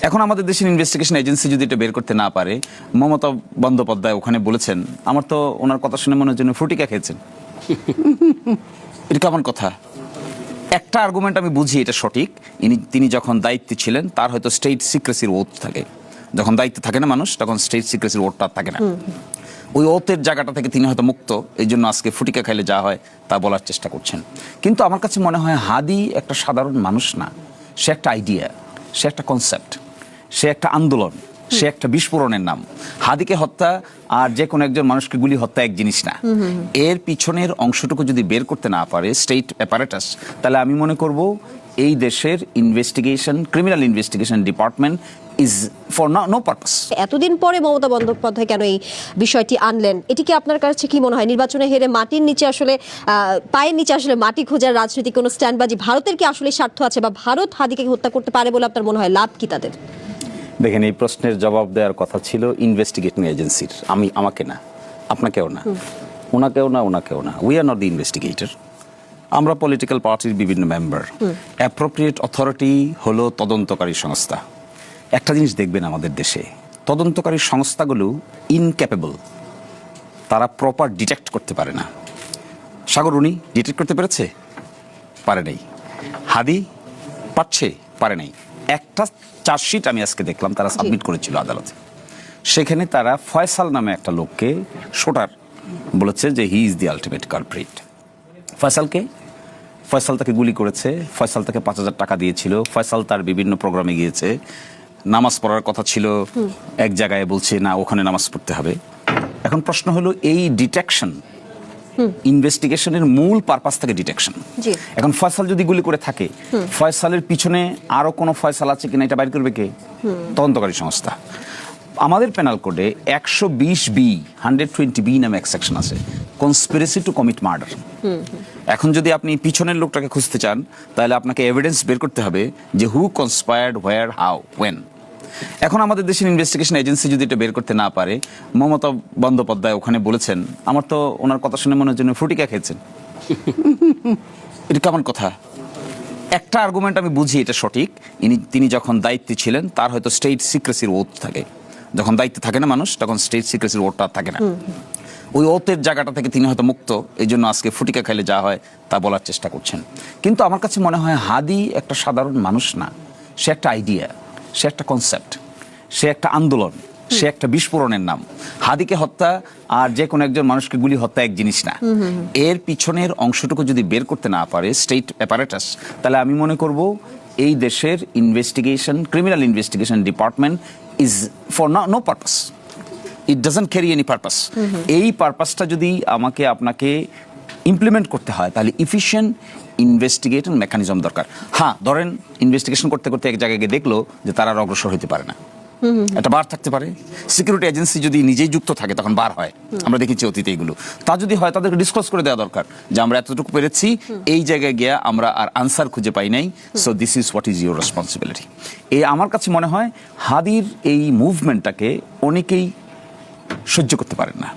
এখন আমাদের দেশের ইনভেস্টিগেশন এজেন্সি যদি এটা বের করতে না পারে, মমতা বন্দ্যোপাধ্যায় ওখানে বলেছেন, আমার তো ওনার কথা শুনে মনে হচ্ছে ফ্রুটিকা খেয়েছেন। এটা কেমন কথা? একটা আর্গুমেন্ট আমি বুঝি এটা সঠিক, তিনি যখন দায়িত্বে ছিলেন তার হয়তো স্টেট সিক্রেসির ওথ থাকে, যখন দায়িত্বে থাকে না মানুষ তখন স্টেট সিক্রেসির ওথটা থাকে না, ওই ওথের জায়গাটা থেকে তিনি হয়তো মুক্ত, এই জন্য আজকে ফুটিকা খাইলে যা হয় তা বলার চেষ্টা করছেন। কিন্তু আমার কাছে মনে হয় হাদি একটা সাধারণ মানুষ না, সে একটা আইডিয়া, সে একটা কনসেপ্ট, সে একটা আন্দোলন, সে একটা বিস্ফোরণের নাম। হাদিকে হত্যা আর যে কোনো একজন মানুষকে গুলি হত্যা এক জিনিস না। এর পিছনের অংশটুকু যদি বের করতে না পারে স্টেট অ্যাপারেটাস, তাহলে আমি মনে করব এই দেশের investigation, criminal investigation department is for no purpose. এতদিন পরে মমতা বন্দ্যোপাধ্যায় কেন এই বিষয়টি আনলেন, এটি কি আপনার কাছে কি মনে হয় নির্বাচনে হেরে মাটির নিচে আসলে পায়ের নিচে আসলে মাটি খোঁজার রাজনৈতিক কোনো স্ট্যান্ডবাজি ভারতের কি আসলে স্বার্থ আছে, বা ভারত হাদিকে হত্যা করতে পারে বলে আপনার মনে হয়? লাভ কি তাদের? দেখেন, এই প্রশ্নের জবাব দেওয়ার কথা ছিল ইনভেস্টিগেটিং এজেন্সির, আমাকে না, আপনাকেও না, ওনাকেও না। We are not the investigator. আমরা পলিটিক্যাল পার্টির বিভিন্ন মেম্বার। অ্যাপ্রোপ্রিয়েট অথরিটি হলো তদন্তকারী সংস্থা। একটা জিনিস দেখবেন, আমাদের দেশে তদন্তকারী সংস্থাগুলো ইনক্যাপেবল, তারা প্রপার ডিটেক্ট করতে পারে না। সাগর উনি ডিটেক্ট করতে পেরেছে? পারে নাই। হাদি পারছে? পারে নাই। একটা চার্জশিট আমি আজকে দেখলাম তারা সাবমিট করেছিল আদালতে, সেখানে তারা ফয়সাল নামে একটা লোককে শোটার বলেছে যে he is the ultimate culprit. Faisal তাকে গুলি করেছে, ফয়সাল তাকে 5,000 টাকা দিয়েছিল, ফয়সাল তার বিভিন্ন প্রোগ্রামে গিয়েছে, নামাজ পড়ার কথা ছিল, এক জায়গায় বলছে না ওখানে নামাজ পড়তে হবে। এখন প্রশ্ন হলো এই ডিটেকশন, ইনভেস্টিগেশনের মূল পারপাস থেকে ডিটেকশন। এখন ফয়সাল যদি গুলি করে থাকে, ফয়সালের পিছনে আরো কোনো ফয়সাল আছে কিনা এটা বাইর করবে কে? তদন্তকারী সংস্থা। আমাদের পেনাল কোডে 120B 120B নামে এক সেকশন আছে, কনস্পিরেসি টু কমিট মার্ডার। এখন যদি আপনি পিছনের লোকটাকে খুঁজতে চান, তাহলে আপনাকে এভিডেন্স বের করতে হবে যে হু কনস্পায়ার্ড, হোয়ার, হাউ, ওয়েন। এখন আমাদের দেশের ইনভেস্টিগেশন এজেন্সি যদি এটা বের করতে না পারে, মমতা বন্দ্যোপাধ্যায় ওখানে বলেছেন, আমার তো ওনার কথা শুনে মনে হচ্ছে ফ্রুটিকা খেয়েছেন। এটা কেমন কথা? একটা আর্গুমেন্ট আমি বুঝি এটা সঠিক, তিনি যখন দায়িত্বে ছিলেন তার হয়তো স্টেট সিক্রেসির ওথ থাকে, যখন দায়িত্বে থাকে না মানুষ তখন স্টেট সিক্রেসির ওথটা থাকে না, ওই ওথের জায়গাটা থেকে তিনি হয়তো মুক্ত, এই জন্য আজকে ফুটিকা খাইলে যা হয় তা বলার চেষ্টা করছেন। কিন্তু আমার কাছে মনে হয় হাদি একটা সাধারণ মানুষ না, সে একটা আইডিয়া, সে একটা কনসেপ্ট, সে একটা আন্দোলন, সে একটা বিস্ফোরণের নাম। হাদিকে হত্যা আর যে কোনো একজন মানুষকে গুলি হত্যা এক জিনিস না। এর পিছনের অংশটুকু যদি বের করতে না পারে স্টেট অ্যাপারেটাস, তাহলে আমি মনে করব এই দেশের investigation, criminal investigation department is for no purpose. It doesn't carry any purpose. এই পারপাসটা যদি আমাকে আপনাকে ইমপ্লিমেন্ট করতে হয়, তাহলে ইফিশিয়েন্ট ইনভেস্টিগেশন মেকানিজম দরকার। হ্যাঁ, ধরেন ইনভেস্টিগেশন করতে করতে এক জায়গায় গিয়ে দেখলো যে তারা আর অগ্রসর হতে পারে না, একটা বার থাকতে পারে। সিকিউরিটি এজেন্সি যদি নিজেই যুক্ত থাকে তখন বার হয়, আমরা দেখেছি অতীতে এগুলো। তা যদি হয় তাদেরকে ডিসক্লোজ করে দেওয়া দরকার যে আমরা এতটুকু পেরেছি, এই জায়গায় গিয়ে আমরা আর আনসার খুঁজে পাই নাই, so this is what is your responsibility. আমার কাছে মনে হয় হাদির এই মুভমেন্টটাকে অনেকেই সহ্য করতে পারেন না।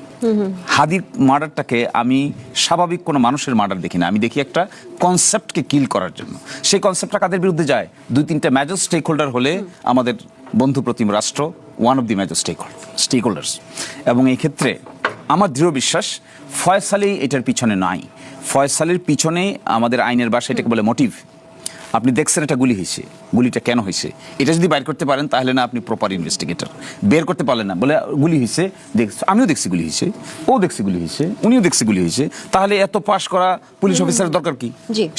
হাদির মার্ডারটাকে আমি স্বাভাবিক কোনো মানুষের মার্ডার দেখি না, আমি দেখি একটা কনসেপ্টকে কিল করার জন্য। সেই কনসেপ্টটা কাদের বিরুদ্ধে যায়? 2-3টা মেজর স্টেক হোল্ডার হলে আমাদের বন্ধু প্রতিম রাষ্ট্র one of the major stakeholders. এবং এই ক্ষেত্রে আমার দৃঢ় বিশ্বাস ফয়সালই এটার পিছনে নাই। ফয়সালের পিছনে আমাদের আইনের ভাষায় এটাকে বলে মোটিভ। আপনি দেখছেন এটা গুলি হয়েছে, গুলিটা কেন হয়েছে এটা যদি বাইর করতে পারেন তাহলে না আপনি প্রপার ইনভেস্টিগেটর। বের করতে পারলেন না, বলে গুলি হয়েছে, আমিও দেখছি গুলি হয়েছে, ও দেখছি গুলি হয়েছে, উনিও দেখছি গুলি হয়েছে, তাহলে এত পাশ করা পুলিশ অফিসারের দরকার কি?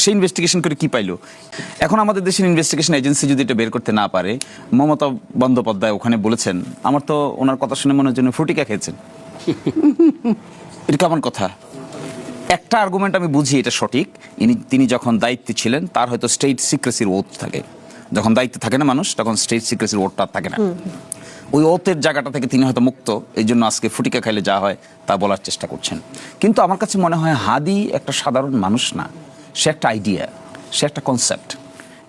সে ইনভেস্টিগেশন করে কি পাইলো? এখন আমাদের দেশের ইনভেস্টিগেশন এজেন্সি যদি এটা বের করতে না পারে, মমতা বন্দ্যোপাধ্যায় ওখানে বলেছেন, আমার তো ওনার কথা শুনে মনে হচ্ছে ফ্রুটিকা খেয়েছেন। এটা কেমন কথা? একটা আর্গুমেন্ট আমি বুঝি এটা সঠিক, তিনি যখন দায়িত্বে ছিলেন তার হয়তো স্টেট সিক্রেসির ওথ থাকে, যখন দায়িত্বে থাকে না মানুষ তখন স্টেট সিক্রেসির ওথটা থাকে না, ওই ওথের জায়গাটা থেকে তিনি হয়তো মুক্ত, এই জন্য আজকে ফুটিকা খাইলে যা হয় তা বলার চেষ্টা করছেন। কিন্তু আমার কাছে মনে হয় হাদি একটা সাধারণ মানুষ না, সে একটা আইডিয়া, সে একটা কনসেপ্ট,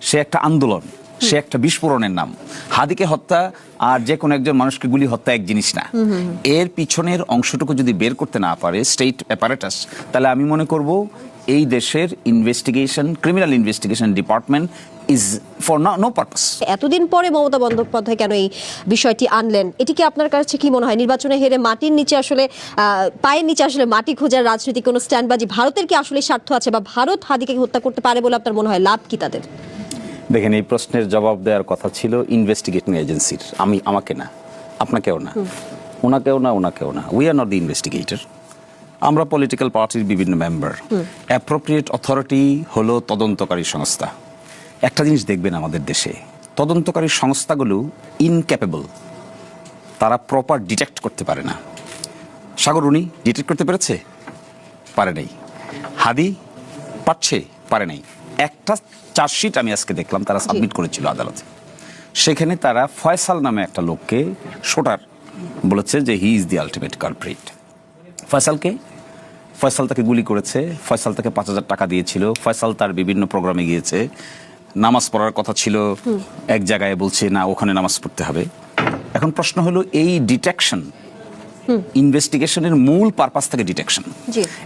সে একটা আন্দোলন, সে একটা বিস্ফোরণের নাম। হাদিকে হত্যা আর যে কোনো একজন মানুষকে গুলি হত্যা এক জিনিস না। এর পিছনের অংশটুকু যদি বের করতে না পারে স্টেট অ্যাপারেটাস, তাহলে আমি মনে করব এই দেশের investigation, criminal investigation department is for no purpose. এতদিন পরে মমতা বন্দ্যোপাধ্যায় কেন এই বিষয়টি আনলেন, এটি কি আপনার কাছে কি মনে হয় নির্বাচনে হেরে মাটির নিচে আসলে পায়ের নিচে আসলে মাটি খোঁজার রাজনৈতিক কোনো স্ট্যান্ডবাজি ভারতের কি আসলে স্বার্থ আছে, বা ভারত হাদিকে হত্যা করতে পারে বলে আপনার মনে হয়? লাভ কি তাদের? দেখেন, এই প্রশ্নের জবাব দেওয়ার কথা ছিল ইনভেস্টিগেটিং এজেন্সির, আমাকে না, আপনাকেও না, ওনাকেও না। We are not the investigator. আমরা পলিটিক্যাল পার্টির বিভিন্ন মেম্বার। অ্যাপ্রোপ্রিয়েট অথরিটি হলো তদন্তকারী সংস্থা। একটা জিনিস দেখবেন, আমাদের দেশে তদন্তকারী সংস্থাগুলো ইনক্যাপেবল, তারা প্রপার ডিটেক্ট করতে পারে না। সাগর উনি ডিটেক্ট করতে পেরেছে? পারে নাই। হাদি পারছে? পারে নাই। একটা চার্জশিট আমি আজকে দেখলাম তারা সাবমিট করেছিল আদালতে, সেখানে তারা ফয়সাল নামে একটা লোককে শোটার বলেছে যে he is the ultimate culprit. Faisal তাকে গুলি করেছে, ফয়সাল তাকে 5,000 টাকা দিয়েছিল, ফয়সাল তার বিভিন্ন প্রোগ্রামে গিয়েছে, নামাজ পড়ার কথা ছিল এক জায়গায়, বলছে না ওখানে নামাজ পড়তে হবে। এখন প্রশ্ন হলো এই ডিটেকশন, ইনভেস্টিগেশনের মূল পারপাস থেকে ডিটেকশন।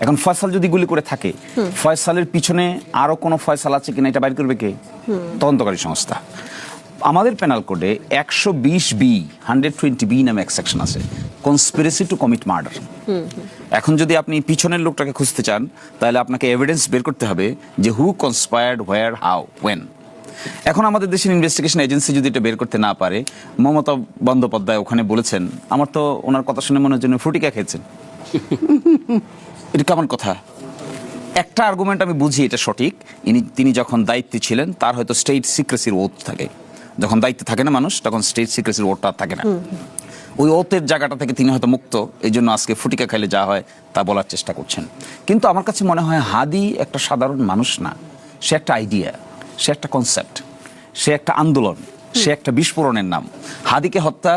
এখন ফয়সাল যদি গুলি করে থাকে, ফয়সালের পিছনে আরো কোনো ফয়সাল আছে কিনা এটা বাইর করবে কে? তদন্তকারী সংস্থা। আমাদের পেনাল কোডে 120B 120B নামে এক সেকশন আছে, কনস্পিরেসি টু কমিট মার্ডার। এখন যদি আপনি পিছনের লোকটাকে খুঁজতে চান, তাহলে আপনাকে এভিডেন্স বের করতে হবে যে হু কনস্পায়ার্ড, হোয়ার, হাউ, ওয়েন। এখন আমাদের দেশের ইনভেস্টিগেশন এজেন্সি যদি এটা বের করতে না পারে, মমতা বন্দ্যোপাধ্যায় ওখানে বলেছেন, আমার তো ওনার কথা শুনে মনে হচ্ছে ফ্রুটিকা খেয়েছেন। এটা কেমন কথা? একটা আর্গুমেন্ট আমি বুঝি, এটা সঠিক, তিনি যখন দায়িত্বে ছিলেন তার হয়তো স্টেট সিক্রেসির ওথ থাকে। যখন দায়িত্বে থাকে না মানুষ, তখন স্টেট সিক্রেসির ওথটা থাকে না। ওই ওথের জায়গাটা থেকে তিনি হয়তো মুক্ত, এই জন্য আজকে ফুটিকা খাইলে যা হয় তা বলার চেষ্টা করছেন। কিন্তু আমার কাছে মনে হয় হাদি একটা সাধারণ মানুষ না, সে একটা আইডিয়া, সে একটা কনসেপ্ট, সে একটা আন্দোলন, সে একটা বিস্ফোরণের নাম। হাদিকে হত্যা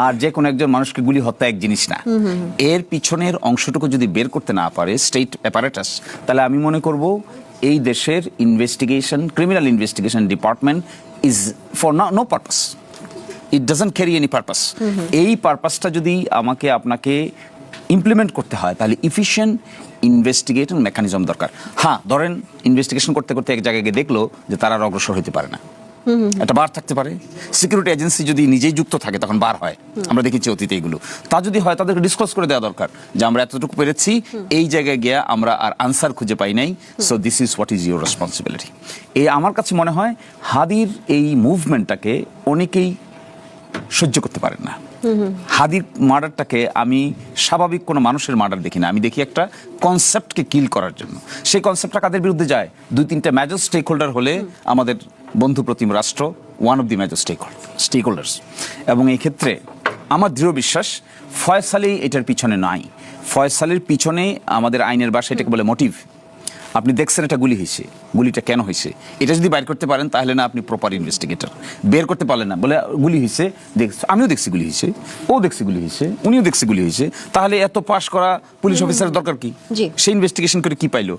আর যে কোনো একজন মানুষকে গুলি হত্যা এক জিনিস না। এর পিছনের অংশটুকু যদি বের করতে না পারে স্টেট অ্যাপারেটাস, তাহলে আমি মনে করব এই দেশের investigation, criminal investigation department is for no purpose. It doesn't carry any purpose. এই পারপাসটা যদি আমাকে আপনাকে ইমপ্লিমেন্ট করতে হয়, তাহলে ইফিশিয়েন্ট ইনভেস্টিগেশন মেকানিজম দরকার। হ্যাঁ, ধরেন ইনভেস্টিগেশন করতে করতে এক জায়গায় গিয়ে দেখলো যে তারা আর অগ্রসর হতে পারে না, একটা বার থাকতে পারে। সিকিউরিটি এজেন্সি যদি নিজেই যুক্ত থাকে তখন বার হয়, আমরা দেখেছি অতীতে এগুলো। তা যদি হয়, তাদেরকে ডিসক্লোজ করে দেওয়া দরকার যে আমরা এতটুকু পেরেছি, এই জায়গায় গিয়ে আমরা আর আনসার খুঁজে পাই নাই, so this is what is your responsibility. আমার কাছে মনে হয় হাদির এই মুভমেন্টটাকে অনেকেই সহ্য করতে পারেন না। হাদির মার্ডারটাকে আমি স্বাভাবিক কোনো মানুষের মার্ডার দেখি না, আমি দেখি একটা কনসেপ্টকে কিল করার জন্য। সেই কনসেপ্টটা কাদের বিরুদ্ধে যায়? 2-3টা মেজর স্টেক হোল্ডার হলে আমাদের বন্ধু প্রতিম রাষ্ট্র one of the major stakeholders. এবং এই ক্ষেত্রে আমার দৃঢ় বিশ্বাস ফয়সালই এটার পিছনে নাই। ফয়সালের পিছনে আমাদের আইনের ভাষায় এটাকে বলে মোটিভ। আপনি দেখছেন এটা গুলি হয়েছে, গুলিটা কেন হয়েছে এটা যদি বাইর করতে পারেন, তাহলে না আপনি প্রপার ইনভেস্টিগেটর। বের করতে পারলেন না, বলে গুলি হয়েছে, আমিও দেখছি গুলি হয়েছে, ও দেখছি গুলি হয়েছে, উনিও দেখছি গুলি হয়েছে, তাহলে এত পাশ করা পুলিশ অফিসারের দরকার কি? সেই ইনভেস্টিগেশন করে কি পাইলো?